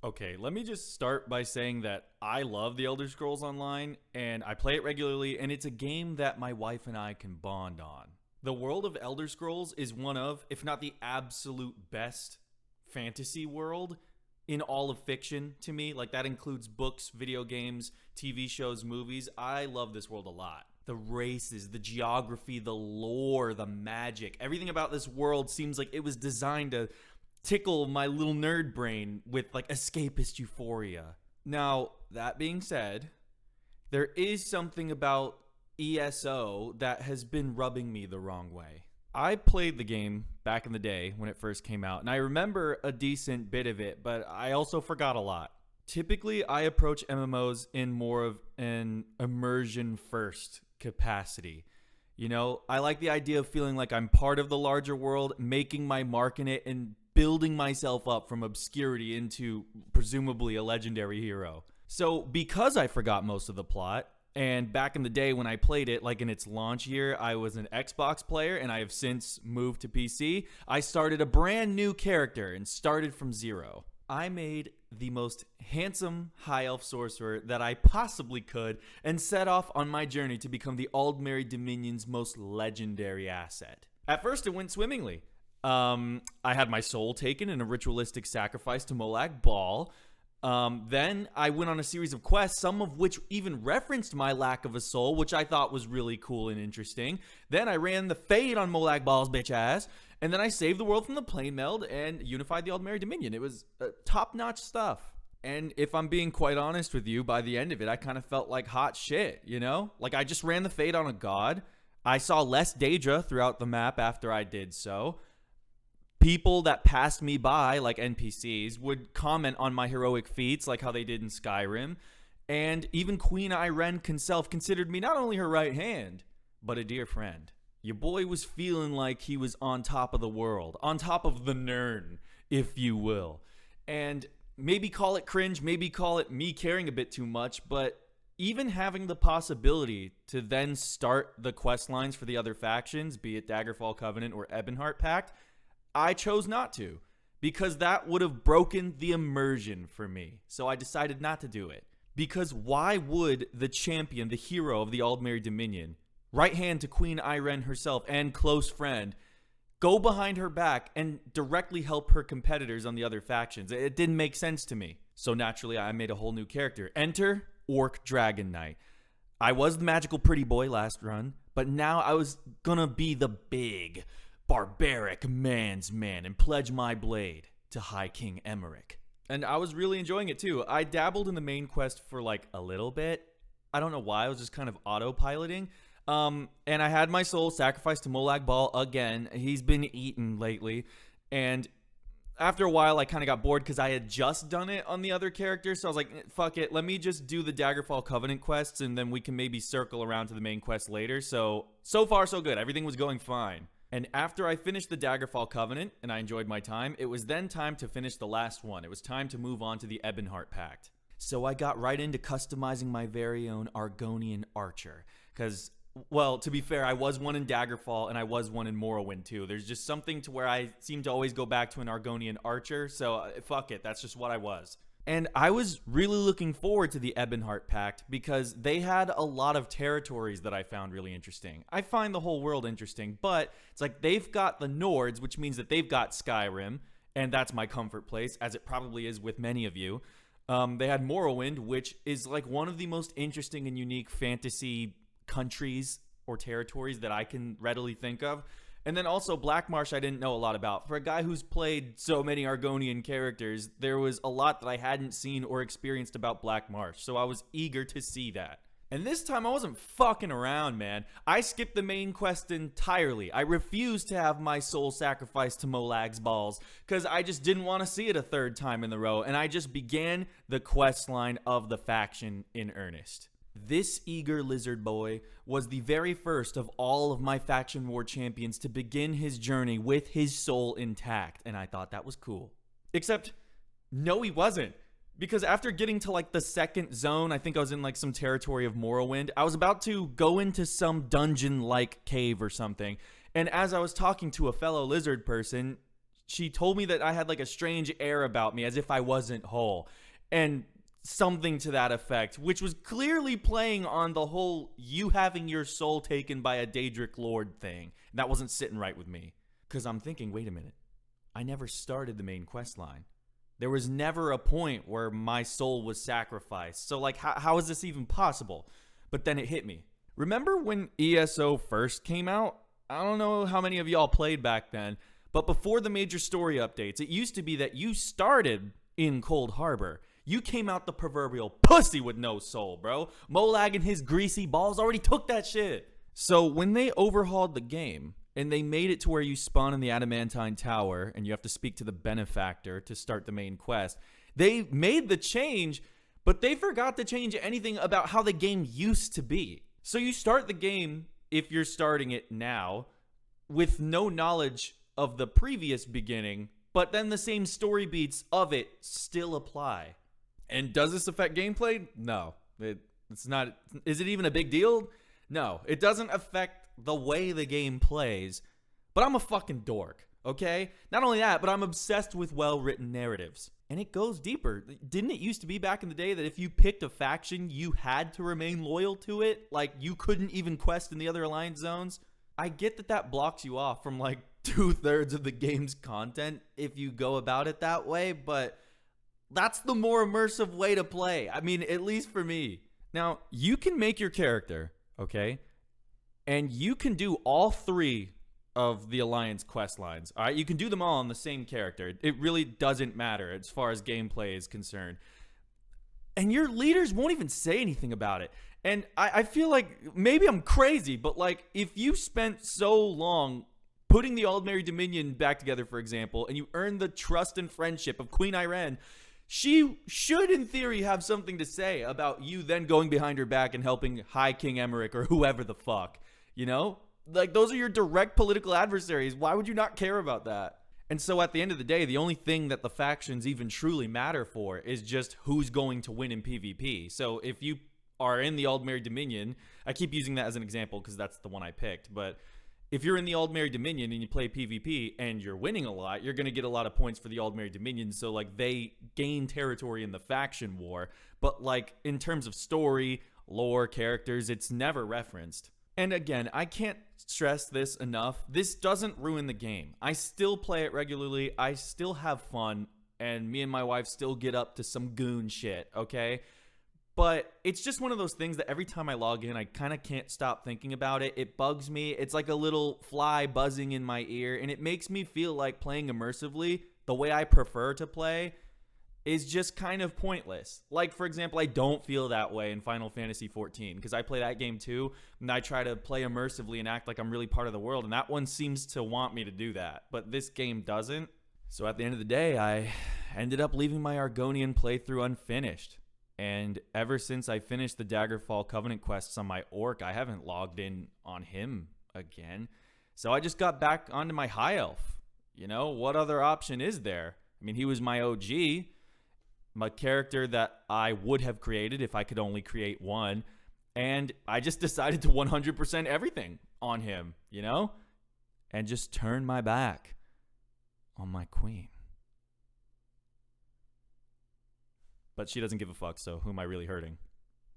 Okay, let me just start by saying that I love The Elder Scrolls Online and I play it regularly, and it's a game that my wife and I can bond on. The world of Elder Scrolls is one of, if not the absolute best fantasy world in all of fiction to me. Like, that includes books, video games, TV shows, movies. I love this world a lot. The races, the geography, the lore, the magic, everything about this world seems like it was designed to tickle my little nerd brain with like escapist euphoria. Now, that being said, there is something about ESO that has been rubbing me the wrong way. I played the game back in the day when it first came out, and I remember a decent bit of it, but I also forgot a lot. Typically, I approach MMOs in more of an immersion first capacity. You know, I like the idea of feeling like I'm part of the larger world, making my mark in it, and building myself up from obscurity into presumably a legendary hero. So because I forgot most of the plot, and back in the day when I played it, like in its launch year, I was an Xbox player and I have since moved to PC, I started a brand new character and started from zero. I made the most handsome high elf sorcerer that I possibly could and set off on my journey to become the Aldmeri Dominion's most legendary asset. At first it went swimmingly. I had my soul taken in a ritualistic sacrifice to Molag Bal. Then I went on a series of quests, some of which even referenced my lack of a soul, which I thought was really cool and interesting. Then I ran the Fade on Molag Bal's bitch ass, and then I saved the world from the plane meld and unified the Aldmeri Dominion. It was top-notch stuff. And if I'm being quite honest with you, by the end of it, I kind of felt like hot shit, you know? Like, I just ran the Fade on a god. I saw less Daedra throughout the map after I did so. People that passed me by, like NPCs, would comment on my heroic feats, like how they did in Skyrim. And even Queen Irene herself considered me not only her right hand, but a dear friend. Your boy was feeling like he was on top of the world, on top of the Nern, if you will. And maybe call it cringe, maybe call it me caring a bit too much, but even having the possibility to then start the quest lines for the other factions, be it Daggerfall Covenant or Ebonheart Pact, I chose not to, because that would have broken the immersion for me. So I decided not to do it. Because why would the champion, the hero of the Aldmeri Dominion, right hand to Queen Irene herself and close friend, go behind her back and directly help her competitors on the other factions? It didn't make sense to me. So naturally, I made a whole new character. Enter Orc Dragon Knight. I was the magical pretty boy last run, but now I was gonna be the big barbaric man's man and pledge my blade to High King Emmerich. And I was really enjoying it too. I dabbled in the main quest for like a little bit. I don't know why, I was just kind of autopiloting. And I had my soul sacrificed to Molag Bal again. He's been eaten lately. And after a while, I kind of got bored because I had just done it on the other character. So I was like, fuck it, let me just do the Daggerfall Covenant quests and then we can maybe circle around to the main quest later. So far so good. Everything was going fine. And after I finished the Daggerfall Covenant, and I enjoyed my time, it was then time to finish the last one. It was time to move on to the Ebonheart Pact. So I got right into customizing my very own Argonian archer. Because, well, to be fair, I was one in Daggerfall, and I was one in Morrowind too. There's just something to where I seem to always go back to an Argonian archer, so fuck it, that's just what I was. And I was really looking forward to the Ebonheart Pact because they had a lot of territories that I found really interesting. I find the whole world interesting, but it's like they've got the Nords, which means that they've got Skyrim, and that's my comfort place, as it probably is with many of you. They had Morrowind, which is like one of the most interesting and unique fantasy countries or territories that I can readily think of. And then also Black Marsh I didn't know a lot about. For a guy who's played so many Argonian characters, there was a lot that I hadn't seen or experienced about Black Marsh, so I was eager to see that. And this time I wasn't fucking around, man. I skipped the main quest entirely. I refused to have my soul sacrificed to Molag's balls, because I just didn't want to see it a third time in the row, and I just began the quest line of the faction in earnest. This eager lizard boy was the very first of all of my faction war champions to begin his journey with his soul intact, and I thought that was cool. Except, no he wasn't. Because after getting to like the second zone, I think I was in like some territory of Morrowind, I was about to go into some dungeon-like cave or something, and as I was talking to a fellow lizard person, she told me that I had like a strange air about me, as if I wasn't whole, and something to that effect, which was clearly playing on the whole you having your soul taken by a Daedric Lord thing. And that wasn't sitting right with me, because I'm thinking, wait a minute, I never started the main quest line. There was never a point where my soul was sacrificed. So like, how is this even possible? But then it hit me. Remember when ESO first came out? I don't know how many of y'all played back then, but before the major story updates, it used to be that you started in Cold Harbor. You came out the proverbial pussy with no soul, bro. Molag and his greasy balls already took that shit. So when they overhauled the game and they made it to where you spawn in the Adamantine Tower and you have to speak to the benefactor to start the main quest, they made the change, but they forgot to change anything about how the game used to be. So you start the game, if you're starting it now, with no knowledge of the previous beginning, but then the same story beats of it still apply. And does this affect gameplay? No. It's not. Is it even a big deal? No. It doesn't affect the way the game plays, but I'm a fucking dork, okay? Not only that, but I'm obsessed with well-written narratives. And it goes deeper. Didn't it used to be back in the day that if you picked a faction, you had to remain loyal to it? Like, you couldn't even quest in the other alliance zones? I get that that blocks you off from, like, 2/3 of the game's content if you go about it that way, but that's the more immersive way to play. I mean, at least for me. Now, you can make your character, okay? And you can do all 3 of the Alliance quest lines. All right, you can do them all on the same character. It really doesn't matter as far as gameplay is concerned. And your leaders won't even say anything about it. And I feel like maybe I'm crazy, but like if you spent so long putting the Aldmeri Dominion back together, for example, and you earned the trust and friendship of Queen Irene, she should, in theory, have something to say about you then going behind her back and helping High King Emmerich or whoever the fuck, you know? Like, those are your direct political adversaries. Why would you not care about that? And so at the end of the day, the only thing that the factions even truly matter for is just who's going to win in PvP. So if you are in the Aldmeri Dominion, I keep using that as an example because that's the one I picked, but if you're in the Aldmeri Dominion and you play PvP and you're winning a lot, you're going to get a lot of points for the Aldmeri Dominion. So, like, they gain territory in the faction war. But, like, in terms of story, lore, characters, it's never referenced. And again, I can't stress this enough. This doesn't ruin the game. I still play it regularly. I still have fun. And me and my wife still get up to some goon shit, okay? But it's just one of those things that every time I log in, I kind of can't stop thinking about it. It bugs me. It's like a little fly buzzing in my ear. And it makes me feel like playing immersively, the way I prefer to play, is just kind of pointless. Like, for example, I don't feel that way in Final Fantasy XIV because I play that game too. And I try to play immersively and act like I'm really part of the world. And that one seems to want me to do that. But this game doesn't. So at the end of the day, I ended up leaving my Argonian playthrough unfinished. And ever since I finished the Daggerfall Covenant quests on my orc, I haven't logged in on him again. So I just got back onto my High Elf. You know, what other option is there? I mean, he was my OG, my character that I would have created if I could only create one. And I just decided to 100% everything on him, you know? And just turn my back on my queen. But she doesn't give a fuck, so who am I really hurting?